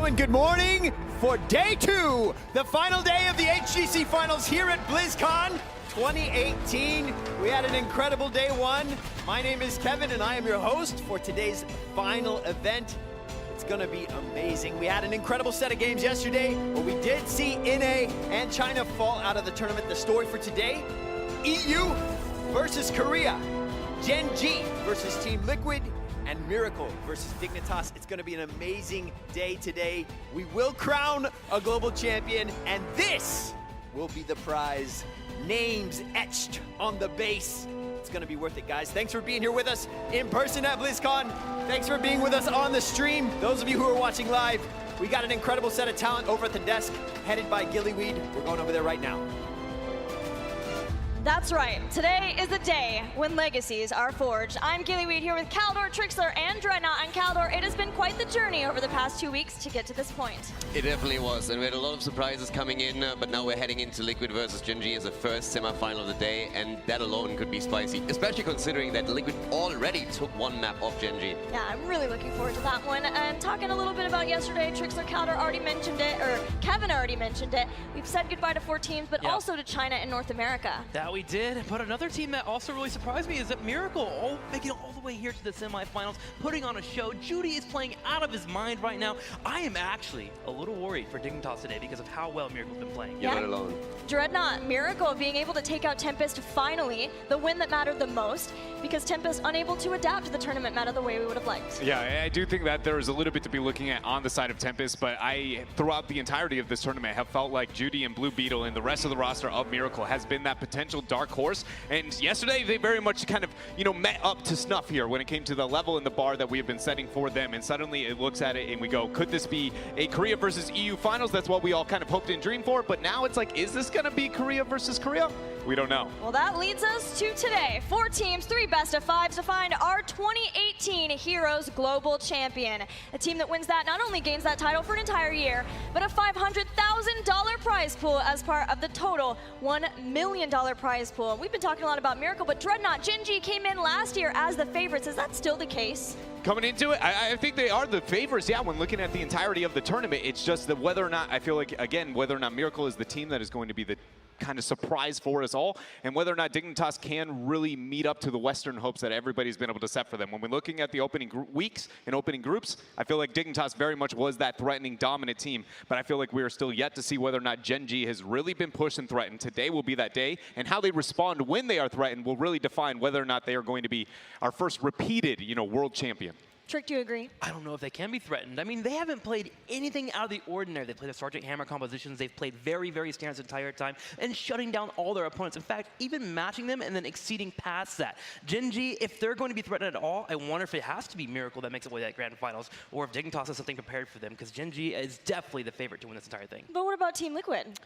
and good morning for day 2, the final day of the HGC Finals here at BlizzCon 2018. We had an incredible day 1. My name is Kevin and I am your host for today's final event. It's gonna be amazing. We had an incredible set of games yesterday, but we did see NA and China fall out of the tournament. The story for today, EU versus Korea, Gen G versus Team Liquid, and Miracle versus Dignitas. It's gonna be an amazing day today. We will crown a global champion, and this will be the prize. Names etched on the base. It's gonna be worth it, guys. Thanks for being here with us in person at BlizzCon. Thanks for being with us on the stream. Those of you who are watching live, we got an incredible set of talent over at the desk, headed by Gillyweed. We're going over there right now. That's right. Today is the day when legacies are forged. I'm Gillyweed here with Caldor, Trixler, and Dreadnought. And Caldor, it has been quite the journey over the past 2 weeks to get to this point. It definitely was, and we had a lot of surprises coming in, but now we're heading into Liquid versus Gen G as the first semi-final of the day, and that alone could be spicy, especially considering that Liquid already took one map off Gen G. Yeah, I'm really looking forward to that one. And talking a little bit about yesterday, Trixler, Caldor already mentioned it, or Kevin already mentioned it. We've said goodbye to 4 teams, but also to China and North America. That we did, but another team that also really surprised me is that Miracle, making it all the way here to the semifinals, putting on a show. Judy is playing out of his mind right now. I am actually a little worried for Dignitas today because of how well Miracle's been playing. You're not alone. Dreadnought, Miracle being able to take out Tempest finally, the win that mattered the most, because Tempest unable to adapt to the tournament meta the way we would have liked. Yeah, I do think that there is a little bit to be looking at on the side of Tempest, but I, throughout the entirety of this tournament, have felt like Judy and Blue Beetle and the rest of the roster of Miracle has been that potential dark horse. And yesterday, they very much kind of, met up to snuff here when it came to the level and the bar that we have been setting for them. And suddenly it looks at it and we go, could this be a Korea versus EU finals? That's what we all kind of hoped and dreamed for. But now it's like, is this going to be Korea versus Korea? We don't know. Well, that leads us to today. 4 teams, 3 best of 5s to find our 2018 Heroes Global Champion. A team that wins that not only gains that title for an entire year, but a $500,000 prize pool as part of the total $1 million prize pool. We've been talking a lot about Miracle, but Dreadnought, Gen G came in last year as the favorites. Is that still the case? Coming into it, I think they are the favorites, yeah, when looking at the entirety of the tournament. It's just that whether or not, I feel like, again, whether or not Miracle is the team that is going to be the kind of surprise for us all, and whether or not Dignitas can really meet up to the Western hopes that everybody's been able to set for them. When we're looking at the opening weeks and opening groups, I feel like Dignitas very much was that threatening, dominant team, but I feel like we are still yet to see whether or not Gen G has really been pushed and threatened. Today will be that day, and how they respond when they are threatened will really define whether or not they are going to be our first repeated, world champion. Trick, do you agree? I don't know if they can be threatened. I mean, they haven't played anything out of the ordinary. They played the Sergeant Hammer compositions. They've played very, very standard the entire time and shutting down all their opponents. In fact, even matching them and then exceeding past that. Gen G, if they're going to be threatened at all, I wonder if it has to be Miracle that makes it way to that grand finals, or if Dignitas has something prepared for them, because Gen G is definitely the favorite to win this entire thing. But what about Team Liquid?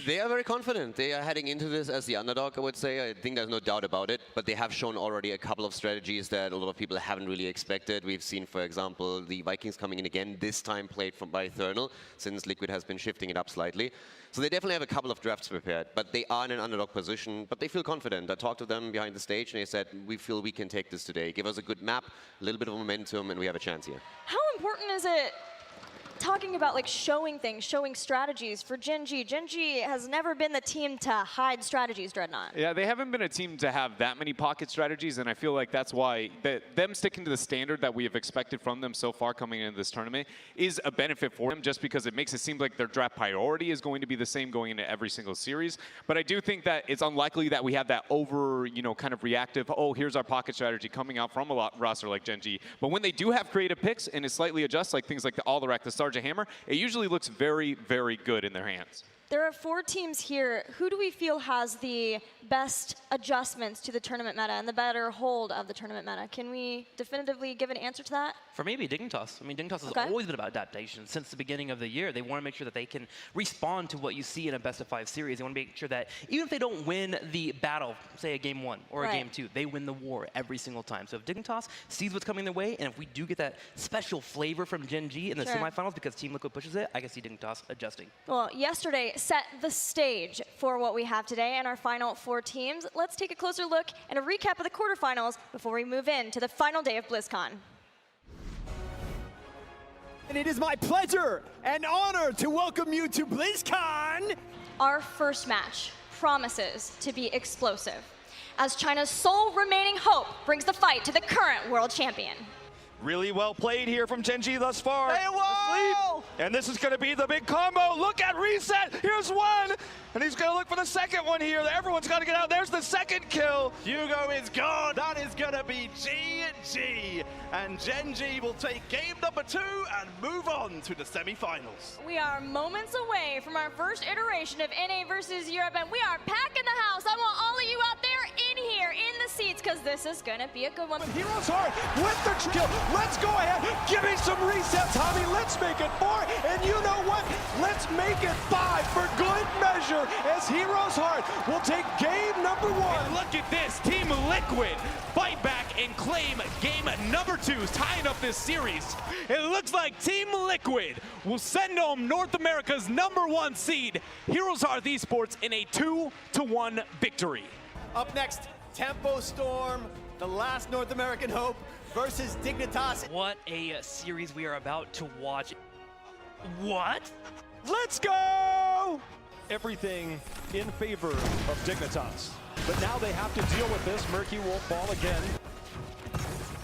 They are very confident. They are heading into this as the underdog, I would say. I think there's no doubt about it. But they have shown already a couple of strategies that a lot of people haven't really expected. We've seen, for example, the Vikings coming in again, this time played by Eternal, since Liquid has been shifting it up slightly. So they definitely have a couple of drafts prepared, but they are in an underdog position, but they feel confident. I talked to them behind the stage, and they said, we feel we can take this today. Give us a good map, a little bit of momentum, and we have a chance here. How important is it talking about showing things, showing strategies for Gen G? Gen G has never been the team to hide strategies, Dreadnought. Yeah, they haven't been a team to have that many pocket strategies, and I feel like that's why them sticking to the standard that we have expected from them so far coming into this tournament is a benefit for them, just because it makes it seem like their draft priority is going to be the same going into every single series. But I do think that it's unlikely that we have that over, kind of reactive, oh, here's our pocket strategy coming out from a roster like Gen G. But when they do have creative picks and it slightly adjusts, like things like the Alderac, the Sergeant Hammer, it usually looks very, very good in their hands. There are 4 teams here. Who do we feel has the best adjustments to the tournament meta and the better hold of the tournament meta? Can we definitively give an answer to that? For me, it'd be Dignitas. I mean, Dignitas has always been about adaptation since the beginning of the year. They want to make sure that they can respond to what you see in a best-of-5 series. They want to make sure that even if they don't win the battle, say a game 1 or a game 2, they win the war every single time. So if Dignitas sees what's coming their way, and if we do get that special flavor from Gen G in the semifinals because Team Liquid pushes it, I can see Dignitas adjusting. Well, yesterday set the stage for what we have today and our final 4 teams. Let's take a closer look and a recap of the quarterfinals before we move in to the final day of BlizzCon. And it is my pleasure and honor to welcome you to BlizzCon. Our first match promises to be explosive, as China's sole remaining hope brings the fight to the current world champion. Really well played here from Gen.G thus far. Hey, whoa! And this is going to be the big combo. Look at reset. Here's one. And he's going to look for the second one here. Everyone's got to get out. There's the second kill. Hugo is gone. That is going to be GG. And Gen.G will take game number 2 and move on to the semi-finals. We are moments away from our first iteration of NA versus Europe, and we are packing the house. I want all of you out there in here, in the seats, because this is going to be a good one. Heroes hard with the kill. Let's go ahead. Give me some resets, homie. Let's make it 4. And you know what? Let's make it 5 for good measure as Heroes Heart will take game number 1. And look at this. Team Liquid fight back and claim game number 2, tying up this series. It looks like Team Liquid will send home North America's #1 seed, Heroes Heart Esports, in a 2-1 victory. Up next, Tempo Storm, the last North American hope, versus Dignitas. What a series we are about to watch. What? Let's go! Everything in favor of Dignitas. But now they have to deal with this. Murky will fall again.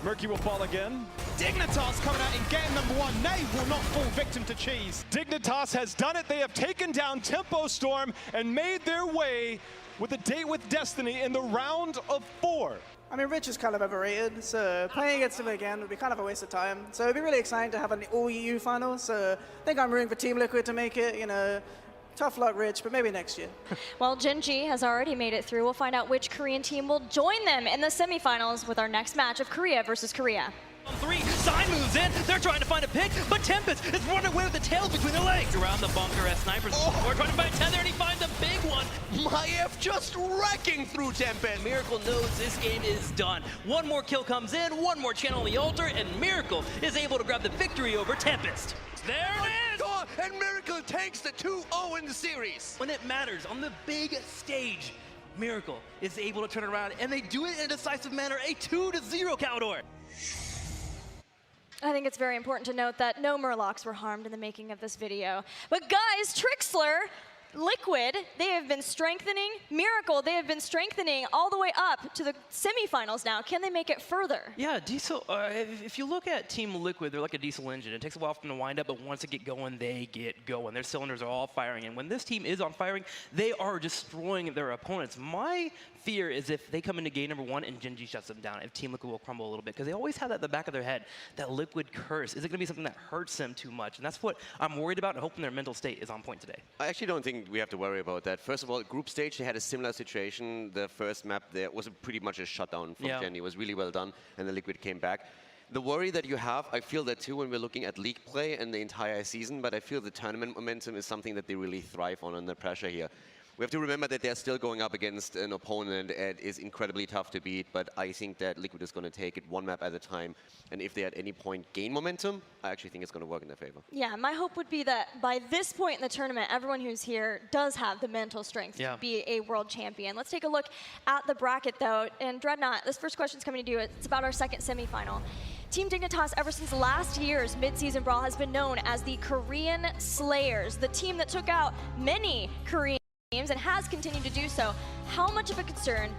Murky will fall again. Dignitas coming out in game number 1. They will not fall victim to cheese. Dignitas has done it. They have taken down Tempo Storm and made their way with a date with Destiny in the round of 4. I mean, Rich is kind of overrated, so playing against him again would be kind of a waste of time. So it'd be really exciting to have an all-EU final. So I think I'm rooting for Team Liquid to make it. You know, tough luck, Rich, but maybe next year. Well, Gen.G has already made it through. We'll find out which Korean team will join them in the semifinals with our next match of Korea versus Korea. 3, Sign moves in, they're trying to find a pick, but Tempest is running away with the tail between the legs. Around the bunker as Snipers are trying to find Tether, and he finds a big one. Maiev just wrecking through Tempest. Miracle knows this game is done. One more kill comes in, one more channel on the altar, and Miracle is able to grab the victory over Tempest. There it is! God, and Miracle takes the 2-0 in the series. When it matters, on the big stage, Miracle is able to turn it around, and they do it in a decisive manner, a 2-0 Caldor. I think it's very important to note that no Murlocs were harmed in the making of this video. But guys, Trixler, Liquid, they have been strengthening. Miracle, they have been strengthening all the way up to the semifinals now. Can they make it further? Yeah, diesel. If you look at Team Liquid, they're like a diesel engine. It takes a while for them to wind up, but once they get going, they get going. Their cylinders are all firing, and when this team is on firing, they are destroying their opponents. My fear is if they come into game number 1 and Gen.G shuts them down, if Team Liquid will crumble a little bit, because they always have that at the back of their head, that Liquid curse. Is it going to be something that hurts them too much? And that's what I'm worried about, and hoping their mental state is on point today. I actually don't think we have to worry about that. First of all, group stage, they had a similar situation. The first map there was pretty much a shutdown from Gen.G. It was really well done, and the Liquid came back. The worry that you have, I feel that too when we're looking at league play and the entire season, but I feel the tournament momentum is something that they really thrive on under pressure here. We have to remember that they're still going up against an opponent that is incredibly tough to beat, but I think that Liquid is going to take it one map at a time, and if they at any point gain momentum, I actually think it's going to work in their favor. Yeah, my hope would be that by this point in the tournament, everyone who's here does have the mental strength to be a world champion. Let's take a look at the bracket, though, and Dreadnought, this first question's coming to you. It's about our second semifinal. Team Dignitas, ever since last year's mid-season brawl, has been known as the Korean Slayers, the team that took out many Korean teams and has continued to do so. How much of a concern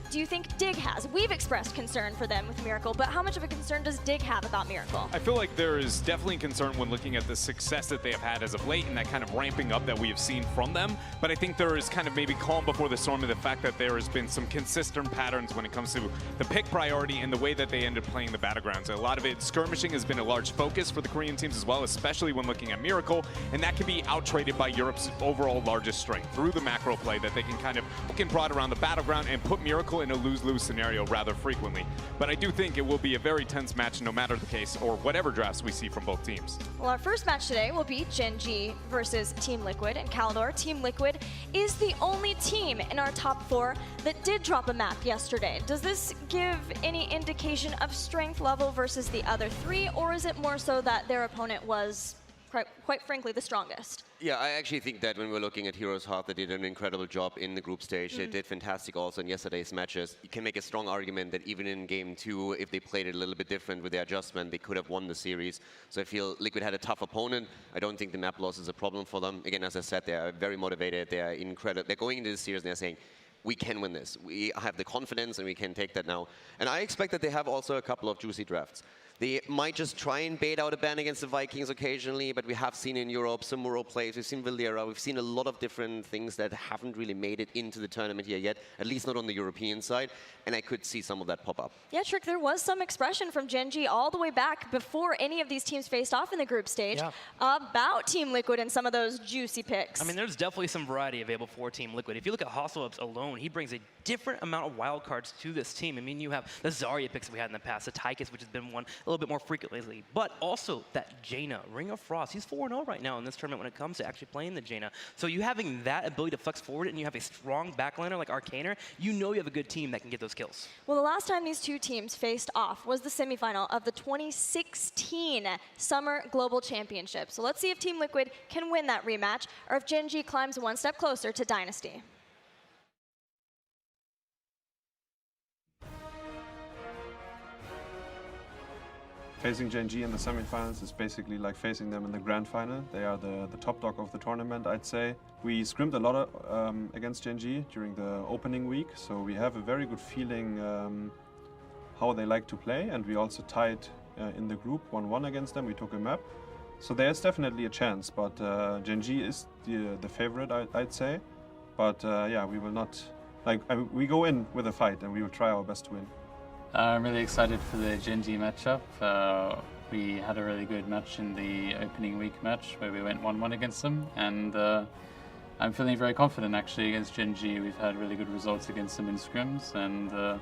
do you think Dig has? We've expressed concern for them with Miracle, but how much of a concern does Dig have about Miracle? I feel like there is definitely concern when looking at the success that they have had as of late and that kind of ramping up that we have seen from them. But I think there is kind of maybe calm before the storm of the fact that there has been some consistent patterns when it comes to the pick priority and the way that they end up playing the battlegrounds. A lot of it, skirmishing has been a large focus for the Korean teams as well, especially when looking at Miracle, and that can be out-traded by Europe's overall largest strength through the macro play that they can kind of hook and prod around the battleground and put Miracle in a lose-lose scenario rather frequently. But I do think it will be a very tense match no matter the case or whatever drafts we see from both teams. Well, our first match today will be Gen.G versus Team Liquid and Caldor. Team Liquid is the only team in our top 4 that did drop a map yesterday. Does this give any indication of strength level versus the other 3, or is it more so that their opponent was quite frankly, the strongest. Yeah, I actually think that when we're looking at Heroes Heart, they did an incredible job in the group stage. They did fantastic also in yesterday's matches. You can make a strong argument that even in Game 2, if they played it a little bit different with their adjustment, they could have won the series. So I feel Liquid had a tough opponent. I don't think the map loss is a problem for them. Again, as I said, they are very motivated. They are incredible. They're going into the series and they're saying, we can win this. We have the confidence and we can take that now. And I expect that they have also a couple of juicy drafts. They might just try and bait out a ban against the Vikings occasionally, but we have seen in Europe some Muro plays. We've seen Valera. We've seen a lot of different things that haven't really made it into the tournament here yet, at least not on the European side. And I could see some of that pop up. Yeah, Trick, there was some expression from Gen G all the way back before any of these teams faced off in the group stage about Team Liquid and some of those juicy picks. I mean, there's definitely some variety available for Team Liquid. If you look at Hosselup's alone, he brings a different amount of wild cards to this team. I mean, you have the ZAKRIA picks that we had in the past, the Tychus, which has been one a little bit more frequent lately, but also that Jaina, Ring of Frost. He's 4-0 right now in this tournament when it comes to actually playing the Jaina. So you having that ability to flex forward and you have a strong backliner like Arcaner, you know you have a good team that can get those kills. Well, the last time these two teams faced off was the semifinal of the 2016 Summer Global Championship. So let's see if Team Liquid can win that rematch or if Gen G climbs one step closer to Dynasty. Facing Gen G in the semifinals is basically like facing them in the grand final. They are the top dog of the tournament, I'd say. We scrimmed a lot against Gen G during the opening week, so we have a very good feeling how they like to play, and we also tied in the group 1-1 against them. We took a map. So there's definitely a chance, but Gen G is the favorite, I'd say. But yeah, we will not, we go in with a fight and we will try our best to win. I'm really excited for the Gen G matchup. We had a really good match in the opening week match where we went 1-1 against them, and I'm feeling very confident actually against Gen G. We've had really good results against them in scrims, and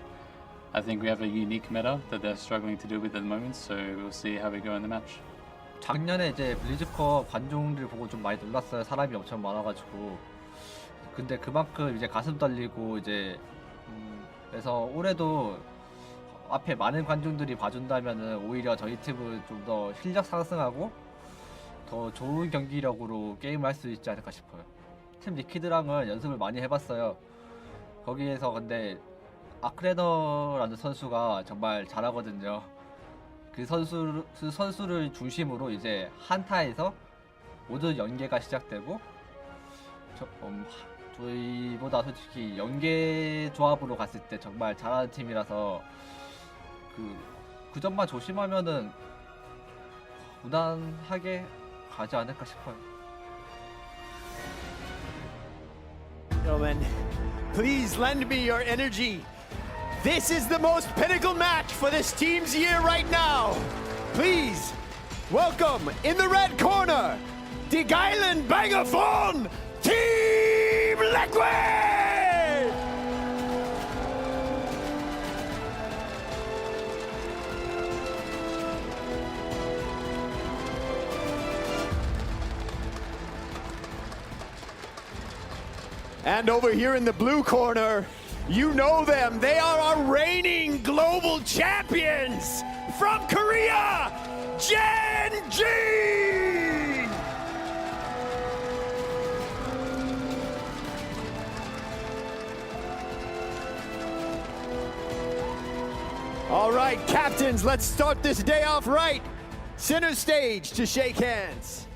I think we have a unique meta that they're struggling to do with at the moment, so we'll see how we go in the match. 작년에 이제 블리즈컵 관중들 보고 좀 많이 놀랐어요. 사람이 엄청 많아가지고. 근데 그만큼 이제 가슴 떨리고 이제 그래서 올해도 앞에 많은 관중들이 봐준다면은 오히려 저희 팀은 좀 더 실력 상승하고 더 좋은 경기력으로 게임을 할 수 있지 않을까 싶어요. 팀 리퀴드랑은 연습을 많이 해봤어요. 거기에서 근데 아크레너라는 선수가 정말 잘하거든요. 그 선수를 중심으로 이제 한타에서 모든 연계가 시작되고 저희보다 솔직히 연계 조합으로 갔을 때 정말 잘하는 팀이라서 그 점만 조심하면은 무난하게 가지 않을까 싶어요. Gentlemen, please lend me your energy. This is the most pinnacle match for this team's year right now. Please welcome in the red corner, the Geilen Bangaphone Team Liquid! And over here in the blue corner, you know them. They are our reigning global champions from Korea, Gen G! All right, captains, let's start this day off right. Center stage to shake hands.